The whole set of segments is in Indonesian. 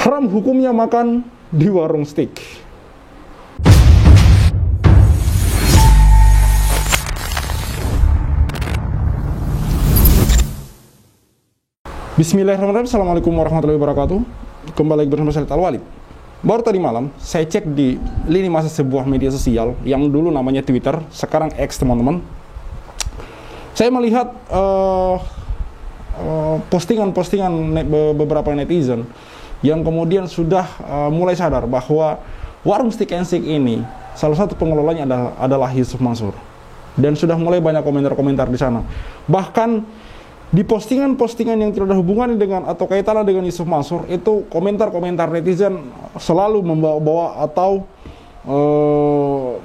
Haram hukumnya makan di warung steak. Bismillahirrahmanirrahim. Assalamualaikum warahmatullahi wabarakatuh. Kembali lagi bersama saya Al-Walid. Baru tadi malam saya cek di lini masa sebuah media sosial yang dulu namanya Twitter, sekarang X, teman-teman. Saya melihat postingan-postingan beberapa netizen yang kemudian sudah mulai sadar bahwa warung Steak and Shake ini salah satu pengelolanya adalah Yusuf Mansur, dan sudah mulai banyak komentar-komentar di sana. Bahkan di postingan-postingan yang tidak ada hubungannya dengan atau kaitannya dengan Yusuf Mansur, itu komentar-komentar netizen selalu membawa-bawa atau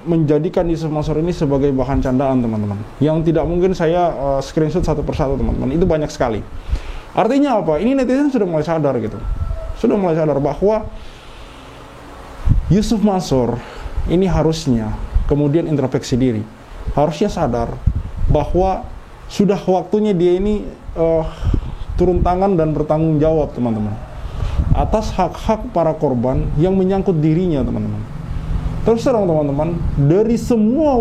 menjadikan Yusuf Mansur ini sebagai bahan candaan, teman-teman, yang tidak mungkin saya screenshot satu persatu, teman-teman. Itu banyak sekali. Artinya apa? Ini netizen sudah mulai sadar gitu. Sudah mulai sadar bahwa Yusuf Mansur ini harusnya kemudian introspeksi diri. Harusnya sadar bahwa sudah waktunya dia ini turun tangan dan bertanggung jawab, teman-teman, atas hak-hak para korban yang menyangkut dirinya, teman-teman. Terus terang, teman-teman, dari semua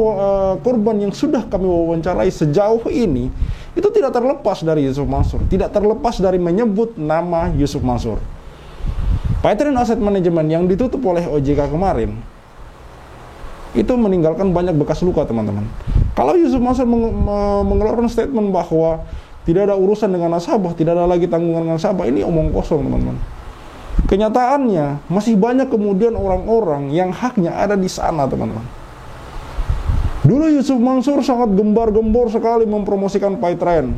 korban yang sudah kami wawancarai sejauh ini, itu tidak terlepas dari Yusuf Mansur, tidak terlepas dari menyebut nama Yusuf Mansur. Pattern Asset Management yang ditutup oleh OJK kemarin itu meninggalkan banyak bekas luka, teman-teman. Kalau Yusuf Mansur mengeluarkan statement bahwa tidak ada urusan dengan nasabah, tidak ada lagi tanggungan dengan nasabah, ini omong kosong, teman-teman. Kenyataannya masih banyak kemudian orang-orang yang haknya ada di sana, teman-teman. Dulu Yusuf Mansur sangat gembar-gembor sekali mempromosikan Paytrend,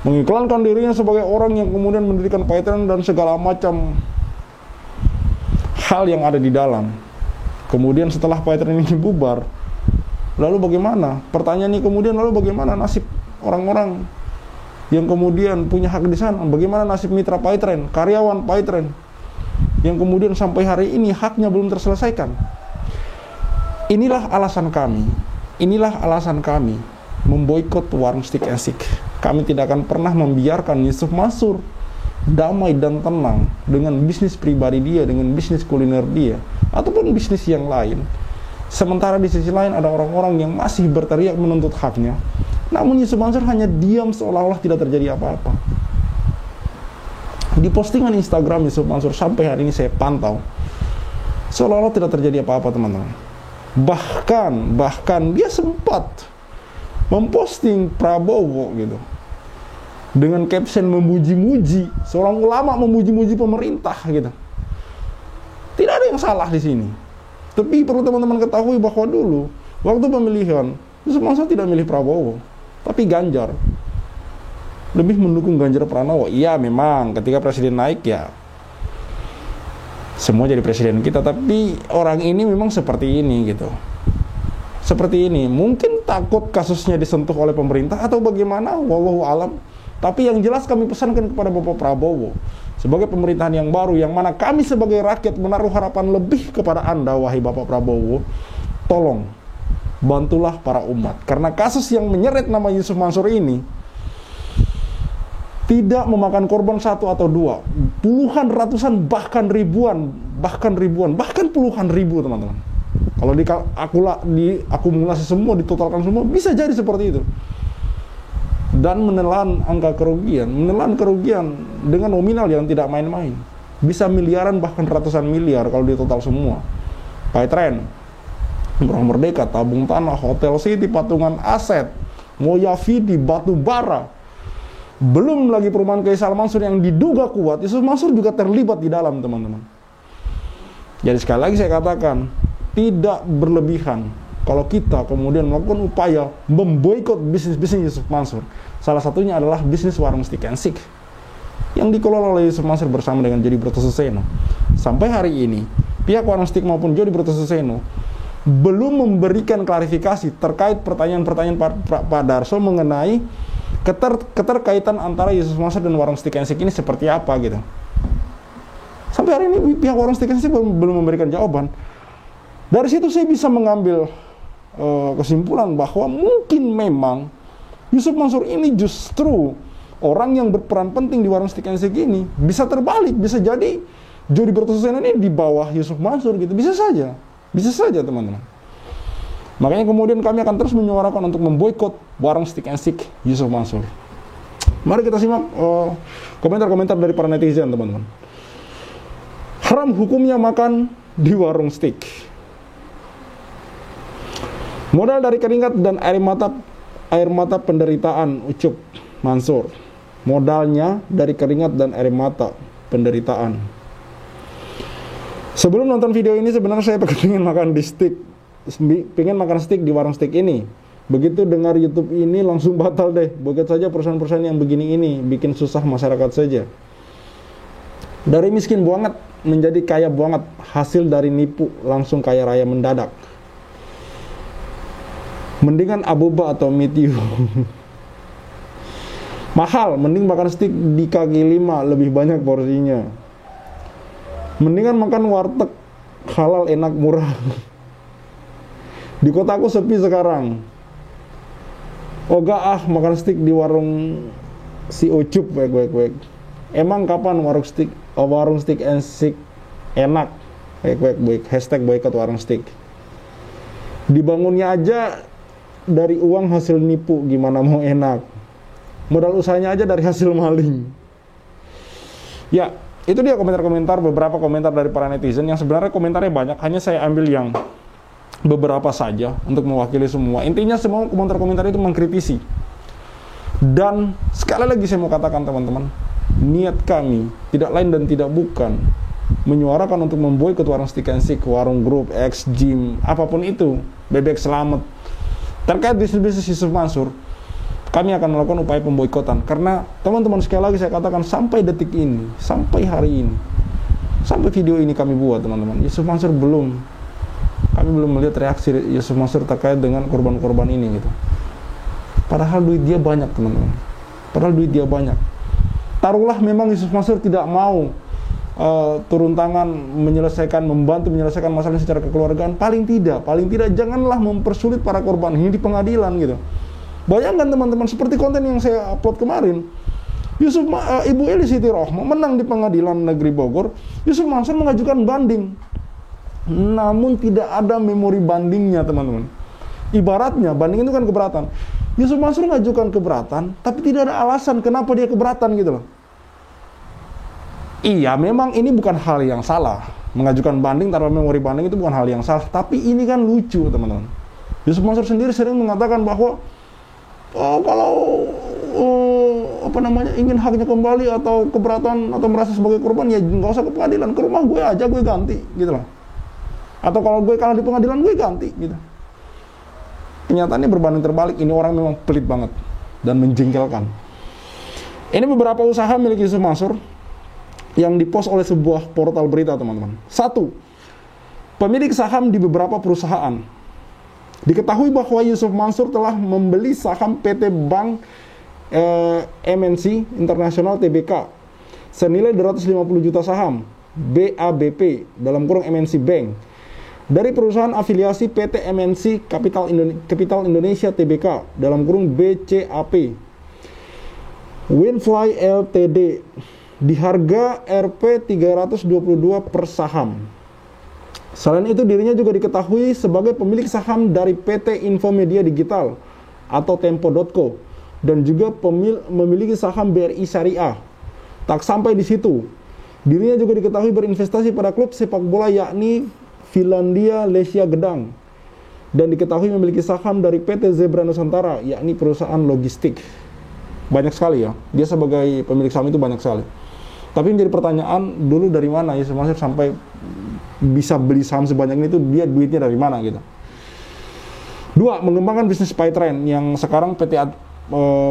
mengiklankan dirinya sebagai orang yang kemudian mendirikan Paytrend dan segala macam hal yang ada di dalam. Kemudian setelah Paytrend ini bubar, lalu bagaimana? Pertanyaan ini kemudian, lalu bagaimana nasib orang-orang yang kemudian punya hak di sana? Bagaimana nasib mitra Paytrend, karyawan Paytrend yang kemudian sampai hari ini haknya belum terselesaikan? Inilah alasan kami memboikot warung Steak and Shake. Kami tidak akan pernah membiarkan Yusuf Mansur damai dan tenang dengan bisnis pribadi dia, dengan bisnis kuliner dia, ataupun bisnis yang lain. Sementara di sisi lain ada orang-orang yang masih berteriak menuntut haknya. Namun Yusuf Mansur hanya diam seolah-olah tidak terjadi apa-apa. Di postingan Instagram Yusuf Mansur sampai hari ini saya pantau, seolah-olah tidak terjadi apa-apa, teman-teman. Bahkan dia sempat memposting Prabowo gitu, dengan caption memuji-muji, seorang ulama memuji-muji pemerintah gitu. Tidak ada yang salah di sini. Tapi perlu teman-teman ketahui bahwa dulu waktu pemilihan Yusuf Mansur tidak milih Prabowo, tapi Ganjar. Lebih mendukung Ganjar Pranowo. Iya, memang ketika presiden naik ya semua jadi presiden kita, tapi orang ini memang seperti ini gitu. Seperti ini. Mungkin takut kasusnya disentuh oleh pemerintah atau bagaimana, wallahu alam. Tapi yang jelas kami pesankan kepada Bapak Prabowo, sebagai pemerintahan yang baru, yang mana kami sebagai rakyat menaruh harapan lebih kepada Anda, wahai Bapak Prabowo, tolong bantulah para umat. Karena kasus yang menyeret nama Yusuf Mansur ini tidak memakan korban satu atau dua, puluhan, ratusan, bahkan ribuan, bahkan puluhan ribu, teman-teman. Kalau diakumulasi semua, ditotalkan semua, bisa jadi seperti itu. Dan menelan angka kerugian, dengan nominal yang tidak main-main. Bisa miliaran, bahkan ratusan miliar kalau ditotal semua. Paytrend, Umroh Merdeka, Tabung Tanah, Hotel City, Patungan Aset, Moyavidi, Batu Bara. Belum lagi perumahan Kaisal Mansur yang diduga kuat, Yusuf Mansur juga terlibat di dalam, teman-teman. Jadi sekali lagi saya katakan, tidak berlebihan kalau kita kemudian melakukan upaya memboikot bisnis-bisnis Yusuf Mansur. Salah satunya adalah bisnis warung Steak and Shake yang dikelola oleh Yusuf Mansur bersama dengan Jody Broto Suseno. Sampai hari ini, pihak warung Steak maupun Jody Broto Suseno belum memberikan klarifikasi terkait pertanyaan-pertanyaan Pak Darso mengenai keterkaitan antara Yusuf Mansur dan warung Steak and Shake ini seperti apa gitu. Sampai hari ini pihak warung Steak and Shake belum memberikan jawaban. Dari situ saya bisa mengambil kesimpulan bahwa mungkin memang Yusuf Mansur ini justru orang yang berperan penting di warung stick and stick ini bisa terbalik, bisa jadi Jody Bertosusena ini di bawah Yusuf Mansur gitu, bisa saja teman-teman. Makanya kemudian kami akan terus menyuarakan untuk memboikot warung stick and stick Yusuf Mansur. Mari kita simak komentar-komentar dari para netizen, teman-teman. Haram hukumnya makan di warung stick. Modal dari keringat dan air mata penderitaan, ucup Mansur. Modalnya dari keringat dan air mata penderitaan. Sebelum nonton video ini sebenarnya saya pengen makan makan stick di warung stick ini. Begitu dengar YouTube ini langsung batal deh. Boikot saja perusahaan-perusahaan yang begini ini, bikin susah masyarakat saja. Dari miskin banget menjadi kaya banget, hasil dari nipu langsung kaya raya mendadak. Mendingan Abuba atau Meet You. Mahal, mending makan stick di kaki 5, lebih banyak porsinya. Mendingan makan warteg halal enak murah. Di kotaku sepi sekarang. Oga makan stick di warung si Ucup, wek. Emang kapan warung stick and stick enak? Wek. Hashtag boikot warung stick. Dibangunnya aja dari uang hasil nipu, gimana mau enak? Modal usahanya aja dari hasil maling. Ya, itu dia beberapa komentar dari para netizen yang sebenarnya komentarnya banyak, hanya saya ambil yang beberapa saja untuk mewakili semua. Intinya semua komentar-komentar itu mengkritisi. Dan sekali lagi saya mau katakan teman-teman, niat kami tidak lain dan tidak bukan menyuarakan untuk memboikot warung stick and stick, warung grup, X, gym, apapun itu, bebek selamat. Terkait bisnis Yusuf Mansur, kami akan melakukan upaya pemboikotan. Karena teman-teman sekali lagi saya katakan, sampai detik ini, sampai hari ini, sampai video ini kami buat teman-teman, Yusuf Mansur kami belum melihat reaksi Yusuf Mansur terkait dengan korban-korban ini gitu. Padahal duit dia banyak teman-teman. Taruhlah memang Yusuf Mansur tidak mau turun tangan membantu menyelesaikan masalah secara kekeluargaan, paling tidak janganlah mempersulit para korban ini di pengadilan gitu. Bayangkan teman-teman, seperti konten yang saya upload kemarin, Ibu Eli Siti Rohmah menang di pengadilan negeri Bogor, Yusuf Mansur mengajukan banding, namun tidak ada memori bandingnya teman-teman. Ibaratnya banding itu kan keberatan, Yusuf Mansur mengajukan keberatan tapi tidak ada alasan kenapa dia keberatan gitu loh. Iya, memang ini bukan hal yang salah. Mengajukan banding tanpa memori banding itu bukan hal yang salah. Tapi ini kan lucu, teman-teman. Yusuf Mansur sendiri sering mengatakan bahwa kalau ingin haknya kembali atau keberatan atau merasa sebagai korban, ya nggak usah ke pengadilan, ke rumah gue aja, gue ganti, gitu loh. Atau kalau gue kalah di pengadilan, gue ganti, gitu. Kenyataannya berbanding terbalik. Ini orang memang pelit banget dan menjengkelkan. Ini beberapa usaha milik Yusuf Mansur yang dipost oleh sebuah portal berita teman-teman. 1. Pemilik saham di beberapa perusahaan. Diketahui bahwa Yusuf Mansur telah membeli saham PT Bank MNC Internasional Tbk senilai 250 juta saham BABP dalam kurung MNC Bank dari perusahaan afiliasi PT MNC Capital Indonesia Tbk dalam kurung BCAP Winfly Ltd di harga Rp 322 per saham. Selain itu dirinya juga diketahui sebagai pemilik saham dari PT Infomedia Digital atau Tempo.co dan juga memiliki saham BRI Syariah. Tak sampai di situ, dirinya juga diketahui berinvestasi pada klub sepak bola yakni Finlandia Lesia Gedang dan diketahui memiliki saham dari PT Zebra Nusantara yakni perusahaan logistik. Banyak sekali ya, dia sebagai pemilik saham itu banyak sekali. Tapi menjadi pertanyaan, dulu dari mana Yusuf Mansur sampai bisa beli saham sebanyak ini, itu dia duitnya dari mana gitu. 2. Mengembangkan bisnis Paytrend yang sekarang PT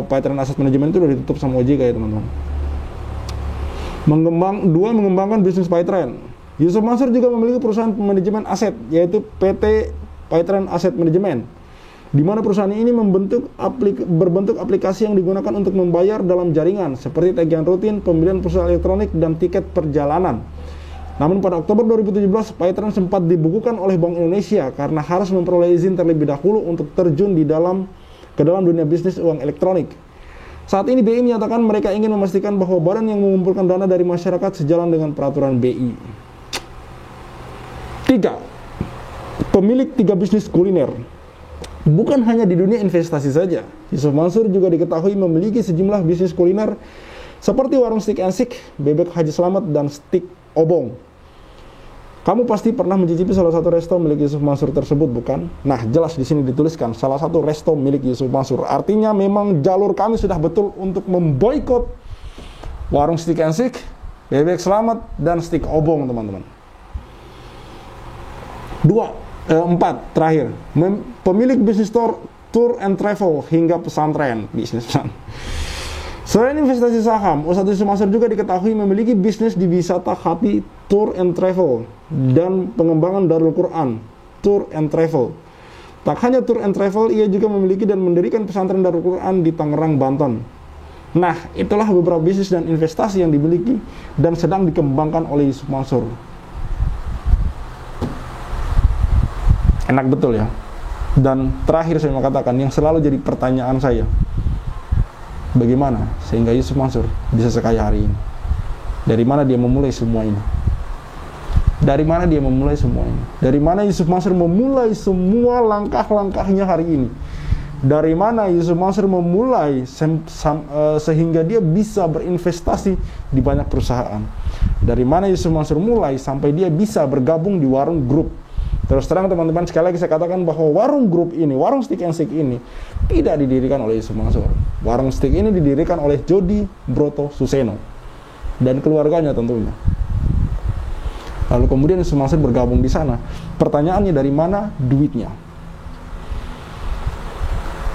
Paytrend Asset Management itu udah ditutup sama OJK ya teman-teman. Mengembangkan bisnis Paytrend. Yusuf Mansur juga memiliki perusahaan manajemen aset yaitu PT Paytrend Asset Management, di mana perusahaan ini berbentuk aplikasi yang digunakan untuk membayar dalam jaringan seperti tagihan rutin, pembelian pulsa elektronik, dan tiket perjalanan. Namun pada Oktober 2017, Paytrend sempat dibukukan oleh Bank Indonesia karena harus memperoleh izin terlebih dahulu untuk terjun ke dalam dunia bisnis uang elektronik. Saat ini BI menyatakan mereka ingin memastikan bahwa badan yang mengumpulkan dana dari masyarakat sejalan dengan peraturan BI. 3. Pemilik 3 bisnis kuliner. Bukan hanya di dunia investasi saja, Yusuf Mansur juga diketahui memiliki sejumlah bisnis kuliner seperti warung Steak and Shake, bebek Haji Slamet, dan Steak Obong. Kamu pasti pernah mencicipi salah satu resto milik Yusuf Mansur tersebut, bukan? Nah, jelas di sini dituliskan salah satu resto milik Yusuf Mansur. Artinya memang jalur kami sudah betul untuk memboikot warung Steak and Shake, bebek Slamet, dan Steak Obong, teman-teman. 4. Terakhir, pemilik bisnis tour and travel hingga pesantren bisnis. Selain investasi saham, Ustadz Yusuf Mansur juga diketahui memiliki bisnis di wisata hati tour and travel dan pengembangan Darul Quran tour and travel. Tak hanya tour and travel, ia juga memiliki dan mendirikan pesantren Darul Quran di Tangerang, Banten. Nah, itulah beberapa bisnis dan investasi yang dimiliki dan sedang dikembangkan oleh Yusuf Mansur. Enak betul ya. Dan terakhir saya mau katakan yang selalu jadi pertanyaan saya, bagaimana sehingga Yusuf Mansur bisa sekaya hari ini? Dari mana dia memulai semua ini? Dari mana dia memulai semua ini? Dari mana Yusuf Mansur memulai semua langkah-langkahnya hari ini? Dari mana Yusuf Mansur memulai sehingga dia bisa berinvestasi di banyak perusahaan? Dari mana Yusuf Mansur mulai sampai dia bisa bergabung di Warung Group? Terus terang teman-teman, sekali lagi saya katakan bahwa Warung Group ini, Warung Steak and Shake ini tidak didirikan oleh Yusuf Mansur. Warung Steak ini didirikan oleh Jody Broto Suseno dan keluarganya tentunya. Lalu kemudian Yusuf Mansur bergabung di sana. Pertanyaannya, dari mana duitnya?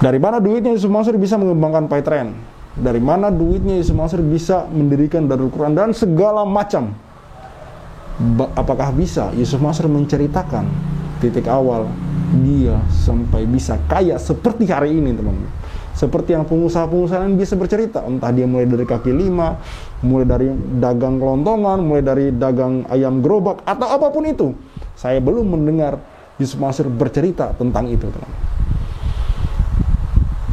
Dari mana duitnya Yusuf Mansur bisa mengembangkan Paytrend? Dari mana duitnya Yusuf Mansur bisa mendirikan Darul Quran dan segala macam? Apakah bisa Yusuf Mansur menceritakan titik awal dia sampai bisa kaya seperti hari ini, teman-teman? Seperti yang pengusaha-pengusaha yang bisa bercerita, entah dia mulai dari kaki lima, mulai dari dagang kelontongan, mulai dari dagang ayam gerobak, atau apapun itu. Saya belum mendengar Yusuf Mansur bercerita tentang itu, teman-teman.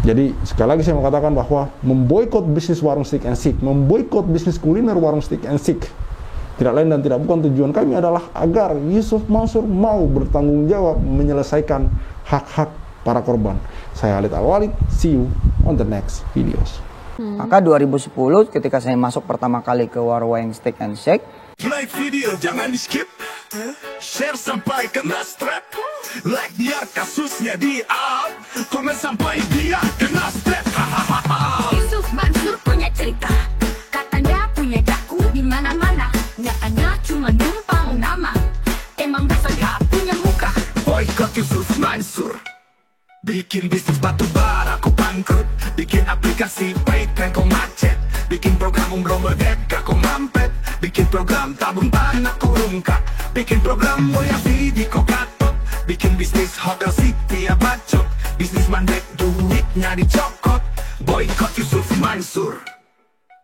Jadi sekali lagi saya mau katakan bahwa memboikot bisnis warung Steak and Shake, memboikot bisnis kuliner warung Steak and Shake, tidak lain dan tidak bukan tujuan kami adalah agar Yusuf Mansur mau bertanggung jawab menyelesaikan hak-hak para korban. Saya Khalid Al-Walid, see you on the next videos. Maka 2010 ketika saya masuk pertama kali ke warung Steak and Shake, like video jangan di skip, share sampai kena strap, like biar kasusnya di up, komen sampai dia kena strap. Yusuf Mansur punya cerita, katanya punya daku di mana-mana. Nyatanya cuma numpang nama, emang dasar gak punya muka. Boykot Yusuf Mansur, bikin bisnis batu bara aku bangkrut, bikin aplikasi Paytrend kau macet, bikin program umroh merdeka kau mampet, bikin program tabung tanah kau rungkak, bikin program Moya Vidi kau katot, bikin bisnis hotel city ya bacot, bisnis mandek duitnya dicokot. Boykot Yusuf Mansur.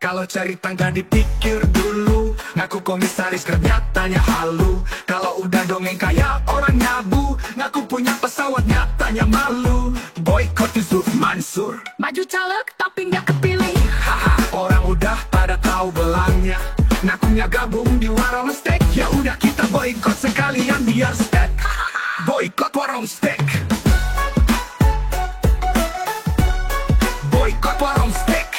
Kalau cari tangga dipikir dulu, ngaku komisaris nyatanya halu. Kalau udah dongeng kayak orang nyabu, ngaku punya pesawat nyatanya malu. Boykot Yusuf Mansur. Maju caleg tapi nggak kepilih. Haha, orang udah pada tahu belangnya, ngakunya gabung di warung steak. Ya udah kita boykot sekalian biar steak. Boykot warung steak. Boykot warung steak.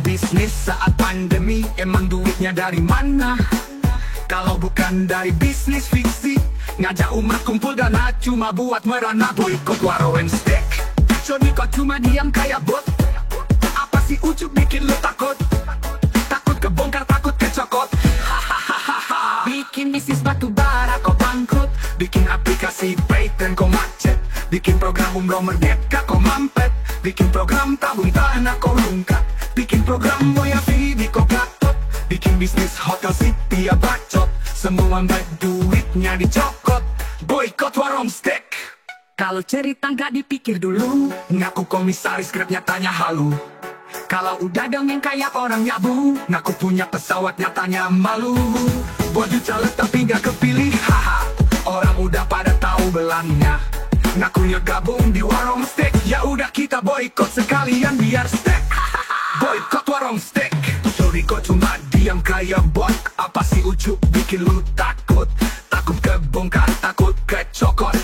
Bisnis saat pandemi, emang duitnya dari mana? Kalau bukan dari bisnis fiksi, ngajak umat kumpul dana cuma buat merana. Boykot warung steak. Johnny kok cuma diam kayak bot? Apa sih ucup bikin lu takut? Takut kebongkar, takut kecokot. Hahaha. Bikin bisnis batu bara kok bangkrut, bikin aplikasi Paytrend kok macet, bikin program umroh merdeka kok mampet, bikin program tabung tanah kok rungkat, bikin program Moya Vidi kok gatot, bikin bisnis hotel city ya bacot, semua baik duitnya dicokot. Boykot warung steak. Kalau cerita nggak dipikir dulu, ngaku komisaris grab nyatanya halu. Kalau udah dongeng kayak orang nyabu, ngaku punya pesawat nyatanya malu. Baju caleg tapi nggak kepilih, haha. Orang udah pada tahu belangnya, Ngakunya gabung di warung steak. Ya udah kita boykot sekalian biar steak. Boykot warung steak. Sorry kok cuma diam kayak bot. Apa sih ujuk bikin lu takut? Takut kebongkar, takut kecokot.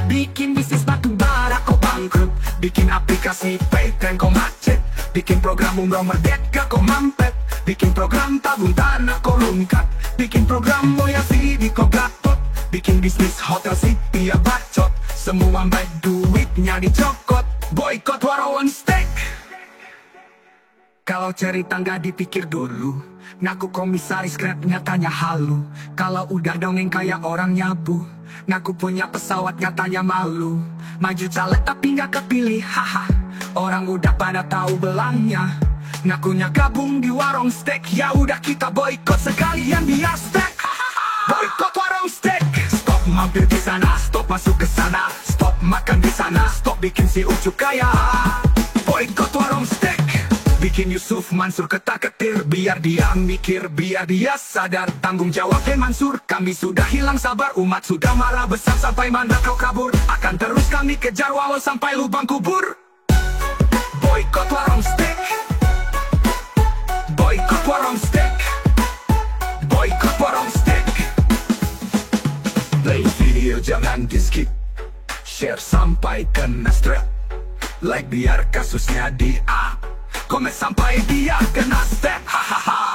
Bikin bisnis batu bara kok bangkrut. Bikin aplikasi PayTen kok macet. Bikin program umroh merdeka kok mampet. Bikin program tabung tanah kok lungkat. Bikin program moya CD kok gatot. Bikin bisnis hotel city ya bacot. Semua baik duitnya dicokot. Boykot warung steak. Kalau cerita nggak dipikir dulu, ngaku komisaris Grab nyatanya halu. Kalau udah dongeng kayak orang nyabu, ngaku punya pesawat nyatanya malu. Maju caleg tapi nggak kepilih, haha. Orang udah pada tahu belangnya. Ngakunya gabung di warung steak. Ya udah kita boykot sekalian biar steak. Boykot warung steak. Stop mampir di sana, stop masuk ke sana, stop makan di sana, stop bikin si ujuk kaya. Boykot warung steak. Bikin Yusuf Mansur ketar-ketir, biar dia mikir, biar dia sadar tanggung jawabnya Mansur. Kami sudah hilang sabar, umat sudah marah besar sampai mana kau kabur. Akan terus kami kejar walau sampai lubang kubur. Boykot warung steak. Boykot warung steak. Boykot warung steak. Play video jangan di skip, share sampai kena strap, like biar kasusnya di up, komen sampai dia kena step, hahaha.